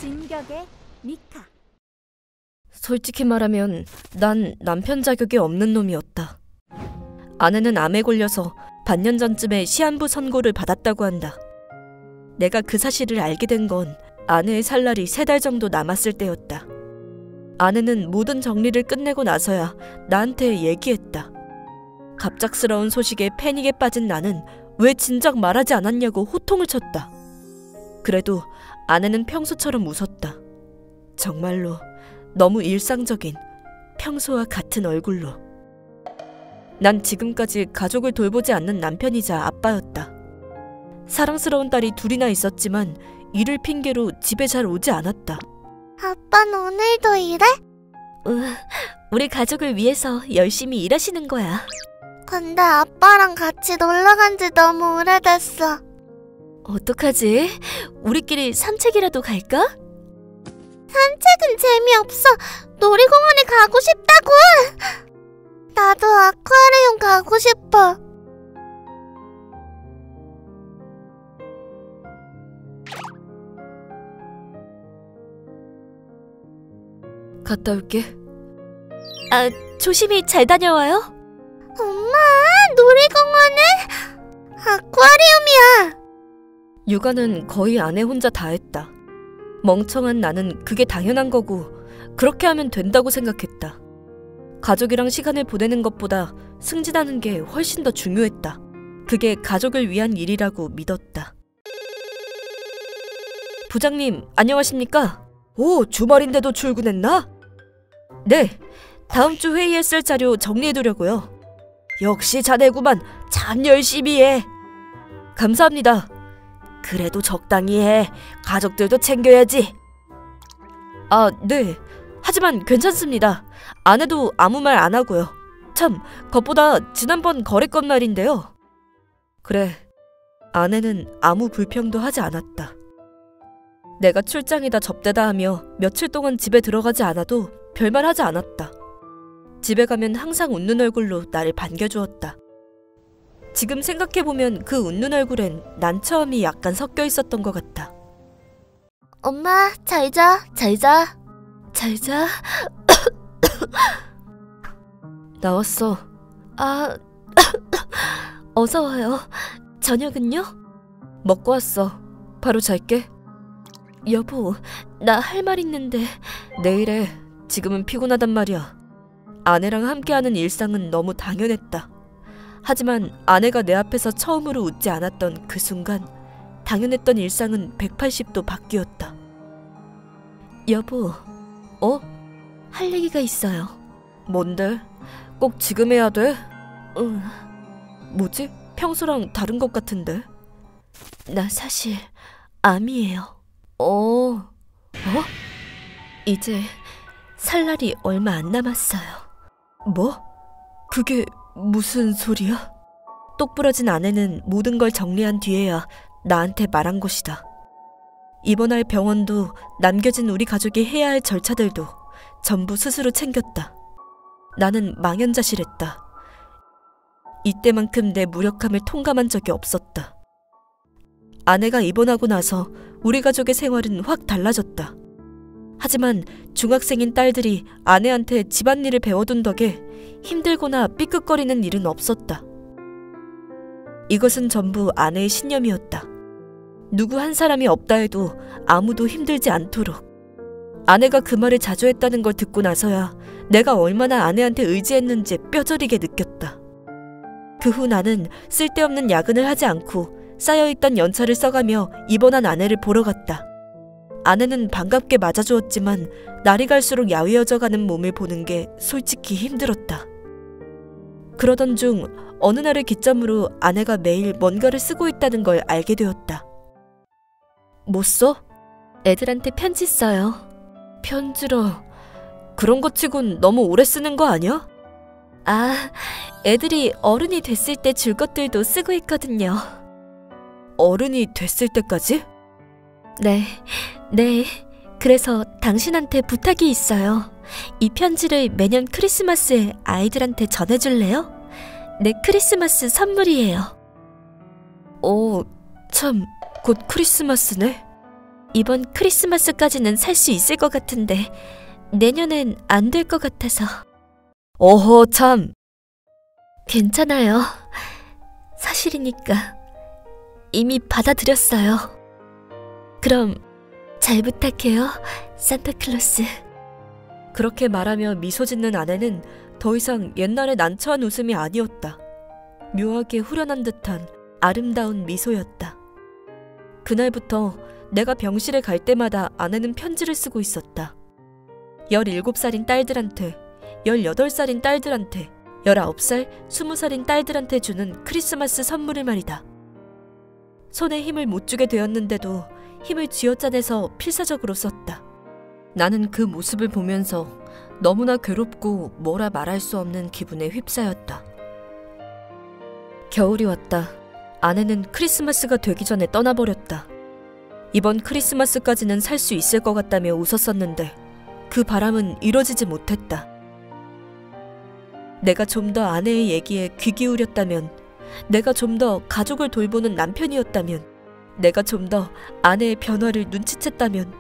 진격의 미카. 솔직히 말하면 난 남편 자격이 없는 놈이었다. 아내는 암에 걸려서 반년 전쯤에 시한부 선고를 받았다고 한다. 내가 그 사실을 알게 된 건 아내의 살 날이 3달 정도 남았을 때였다. 아내는 모든 정리를 끝내고 나서야 나한테 얘기했다. 갑작스러운 소식에 패닉에 빠진 나는 왜 진작 말하지 않았냐고 호통을 쳤다. 그래도 아내는 평소처럼 웃었다. 정말로 너무 일상적인 평소와 같은 얼굴로. 난 지금까지 가족을 돌보지 않는 남편이자 아빠였다. 사랑스러운 딸이 2이나 있었지만 일을 핑계로 집에 잘 오지 않았다. 아빠는 오늘도 일해? 우리 가족을 위해서 열심히 일하시는 거야. 근데 아빠랑 같이 놀러간 지 너무 오래됐어. 어떡하지? 우리끼리 산책이라도 갈까? 산책은 재미없어. 놀이공원에 가고 싶다고. 나도 아쿠아리움 가고 싶어. 갔다 올게. 조심히 잘 다녀와요. 엄마, 놀이공원은 아쿠아리움이야. 육아는 거의 아내 혼자 다 했다. 멍청한 나는 그게 당연한 거고 그렇게 하면 된다고 생각했다. 가족이랑 시간을 보내는 것보다 승진하는 게 훨씬 더 중요했다. 그게 가족을 위한 일이라고 믿었다. 부장님, 안녕하십니까? 오, 주말인데도 출근했나? 네, 다음 주 회의에 쓸 자료 정리해두려고요. 역시 자네구만. 참 열심히 해. 감사합니다. 그래도 적당히 해. 가족들도 챙겨야지. 네. 하지만 괜찮습니다. 아내도 아무 말 안 하고요. 참, 그것보다 지난번 거래건 말인데요. 그래, 아내는 아무 불평도 하지 않았다. 내가 출장이다 접대다 하며 며칠 동안 집에 들어가지 않아도 별말 하지 않았다. 집에 가면 항상 웃는 얼굴로 나를 반겨주었다. 지금 생각해보면 그 웃는 얼굴엔 난처함이 약간 섞여 있었던 것 같다. 엄마, 잘 자, 잘 자. 잘 자. 나왔어. 어서 와요. 저녁은요? 먹고 왔어. 바로 잘게. 여보, 나 할 말 있는데. 내일 해. 지금은 피곤하단 말이야. 아내랑 함께하는 일상은 너무 당연했다. 하지만 아내가 내 앞에서 처음으로 웃지 않았던 그 순간 당연했던 일상은 180도 바뀌었다. 여보, 할 얘기가 있어요. 뭔데? 꼭 지금 해야 돼? 뭐지? 평소랑 다른 것 같은데? 나 사실 암이에요. 이제 살 날이 얼마 안 남았어요. 뭐? 그게 무슨 소리야? 똑부러진 아내는 모든 걸 정리한 뒤에야 나한테 말한 것이다. 입원할 병원도 남겨진 우리 가족이 해야 할 절차들도 전부 스스로 챙겼다. 나는 망연자실했다. 이때만큼 내 무력함을 통감한 적이 없었다. 아내가 입원하고 나서 우리 가족의 생활은 확 달라졌다. 하지만 중학생인 딸들이 아내한테 집안일을 배워둔 덕에 힘들거나 삐끗거리는 일은 없었다. 이것은 전부 아내의 신념이었다. 누구 한 사람이 없다 해도 아무도 힘들지 않도록. 아내가 그 말을 자주 했다는 걸 듣고 나서야 내가 얼마나 아내한테 의지했는지 뼈저리게 느꼈다. 그 후 나는 쓸데없는 야근을 하지 않고 쌓여있던 연차를 써가며 입원한 아내를 보러 갔다. 아내는 반갑게 맞아주었지만 날이 갈수록 야위어져가는 몸을 보는 게 솔직히 힘들었다. 그러던 중 어느 날을 기점으로 아내가 매일 뭔가를 쓰고 있다는 걸 알게 되었다. 뭐 써? 애들한테 편지 써요. 편지라... 그런 거 치곤 너무 오래 쓰는 거 아니야? 애들이 어른이 됐을 때 줄 것들도 쓰고 있거든요. 어른이 됐을 때까지? 네. 그래서 당신한테 부탁이 있어요. 이 편지를 매년 크리스마스에 아이들한테 전해줄래요? 내 크리스마스 선물이에요. 참, 곧 크리스마스네. 이번 크리스마스까지는 살 수 있을 것 같은데 내년엔 안 될 것 같아서. 어허 참. 괜찮아요. 사실이니까 이미 받아들였어요. 그럼 잘 부탁해요, 산타클로스. 그렇게 말하며 미소 짓는 아내는 더 이상 옛날의 난처한 웃음이 아니었다. 묘하게 후련한 듯한 아름다운 미소였다. 그날부터 내가 병실에 갈 때마다 아내는 편지를 쓰고 있었다. 17살인 딸들한테, 18살인 딸들한테, 19살, 20살인 딸들한테 주는 크리스마스 선물을 말이다. 손에 힘을 못 주게 되었는데도 힘을 쥐어짜내서 필사적으로 썼다. 나는 그 모습을 보면서 너무나 괴롭고 뭐라 말할 수 없는 기분에 휩싸였다. 겨울이 왔다. 아내는 크리스마스가 되기 전에 떠나버렸다. 이번 크리스마스까지는 살 수 있을 것 같다며 웃었었는데 그 바람은 이뤄지지 못했다. 내가 좀 더 아내의 얘기에 귀 기울였다면, 내가 좀 더 가족을 돌보는 남편이었다면, 내가 좀 더 아내의 변화를 눈치챘다면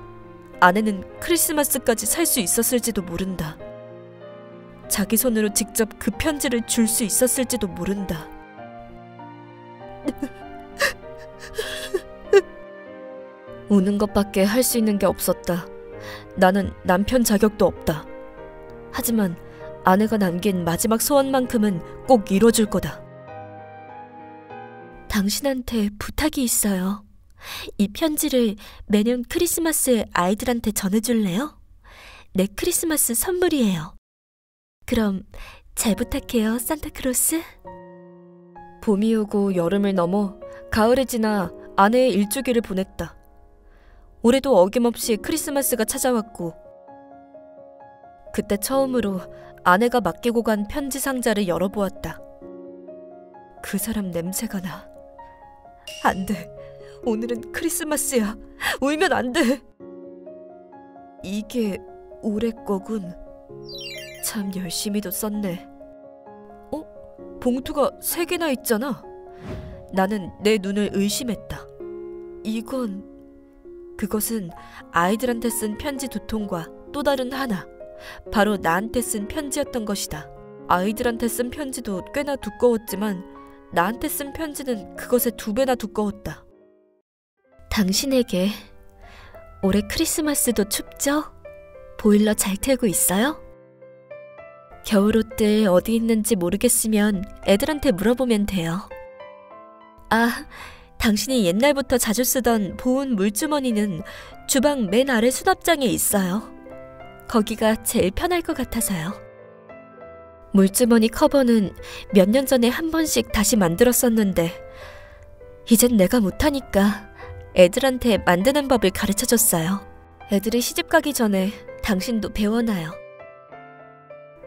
아내는 크리스마스까지 살 수 있었을지도 모른다. 자기 손으로 직접 그 편지를 줄 수 있었을지도 모른다. 우는 것밖에 할 수 있는 게 없었다. 나는 남편 자격도 없다. 하지만 아내가 남긴 마지막 소원만큼은 꼭 이뤄줄 거다. 당신한테 부탁이 있어요. 이 편지를 매년 크리스마스에 아이들한테 전해줄래요? 내 크리스마스 선물이에요. 그럼 잘 부탁해요, 산타클로스. 봄이 오고 여름을 넘어 가을을 지나 아내의 일주기를 보냈다. 올해도 어김없이 크리스마스가 찾아왔고, 그때 처음으로 아내가 맡기고 간 편지 상자를 열어보았다. 그 사람 냄새가 나. 안 돼. 오늘은 크리스마스야. 울면 안 돼. 이게 올해 거군. 참 열심히도 썼네. 봉투가 3개나 있잖아. 나는 내 눈을 의심했다. 그것은 아이들한테 쓴 편지 2통과 또 다른 하나, 바로 나한테 쓴 편지였던 것이다. 아이들한테 쓴 편지도 꽤나 두꺼웠지만 나한테 쓴 편지는 그것의 2배나 두꺼웠다. 당신에게 올해 크리스마스도 춥죠? 보일러 잘 틀고 있어요? 겨울옷들 어디 있는지 모르겠으면 애들한테 물어보면 돼요. 아, 당신이 옛날부터 자주 쓰던 보온 물주머니는 주방 맨 아래 수납장에 있어요. 거기가 제일 편할 것 같아서요. 물주머니 커버는 몇 년 전에 한 번씩 다시 만들었었는데 이젠 내가 못하니까 애들한테 만드는 법을 가르쳐줬어요. 애들이 시집가기 전에 당신도 배워놔요.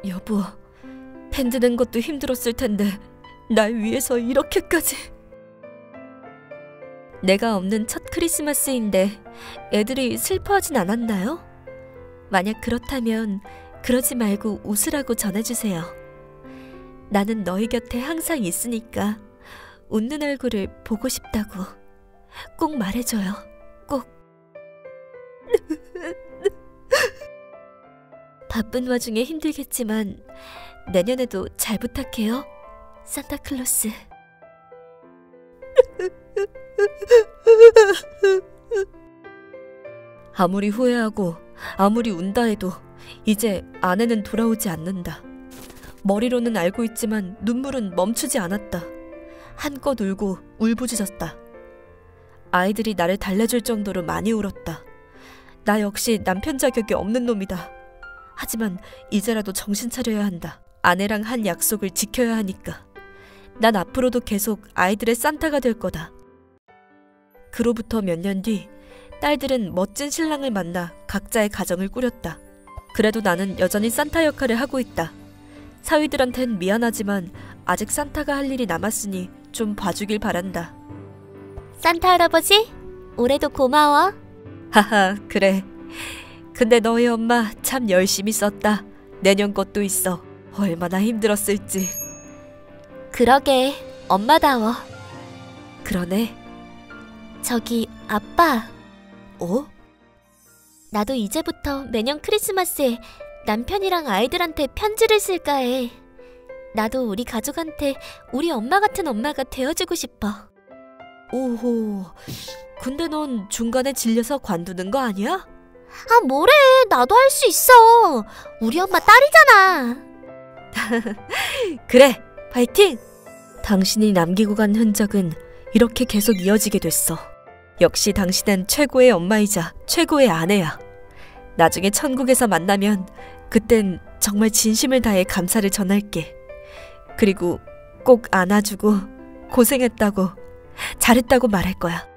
여보, 펜 드는 것도 힘들었을 텐데 날 위해서 이렇게까지. 내가 없는 첫 크리스마스인데 애들이 슬퍼하진 않았나요? 만약 그렇다면 그러지 말고 웃으라고 전해주세요. 나는 너희 곁에 항상 있으니까 웃는 얼굴을 보고 싶다고 꼭 말해줘요. 꼭. 바쁜 와중에 힘들겠지만 내년에도 잘 부탁해요, 산타클로스. 아무리 후회하고 아무리 운다 해도 이제 아내는 돌아오지 않는다. 머리로는 알고 있지만 눈물은 멈추지 않았다. 한껏 울고 울부짖었다. 아이들이 나를 달래줄 정도로 많이 울었다. 나 역시 남편 자격이 없는 놈이다. 하지만 이제라도 정신 차려야 한다. 아내랑 한 약속을 지켜야 하니까. 난 앞으로도 계속 아이들의 산타가 될 거다. 그로부터 몇 년 뒤 딸들은 멋진 신랑을 만나 각자의 가정을 꾸렸다. 그래도 나는 여전히 산타 역할을 하고 있다. 사위들한텐 미안하지만 아직 산타가 할 일이 남았으니 좀 봐주길 바란다. 산타 할아버지, 올해도 고마워. 하하, 그래. 근데 너희 엄마 참 열심히 썼다. 내년 것도 있어. 얼마나 힘들었을지. 그러게, 엄마다워. 그러네. 저기, 아빠. 어? 나도 이제부터 매년 크리스마스에 남편이랑 아이들한테 편지를 쓸까 해. 나도 우리 가족한테 우리 엄마 같은 엄마가 되어주고 싶어. 오호, 근데 넌 중간에 질려서 관두는 거 아니야? 아, 뭐래. 나도 할 수 있어. 우리 엄마 딸이잖아. 그래, 파이팅! 당신이 남기고 간 흔적은 이렇게 계속 이어지게 됐어. 역시 당신은 최고의 엄마이자 최고의 아내야. 나중에 천국에서 만나면 그땐 정말 진심을 다해 감사를 전할게. 그리고 꼭 안아주고 고생했다고, 잘했다고 말할 거야.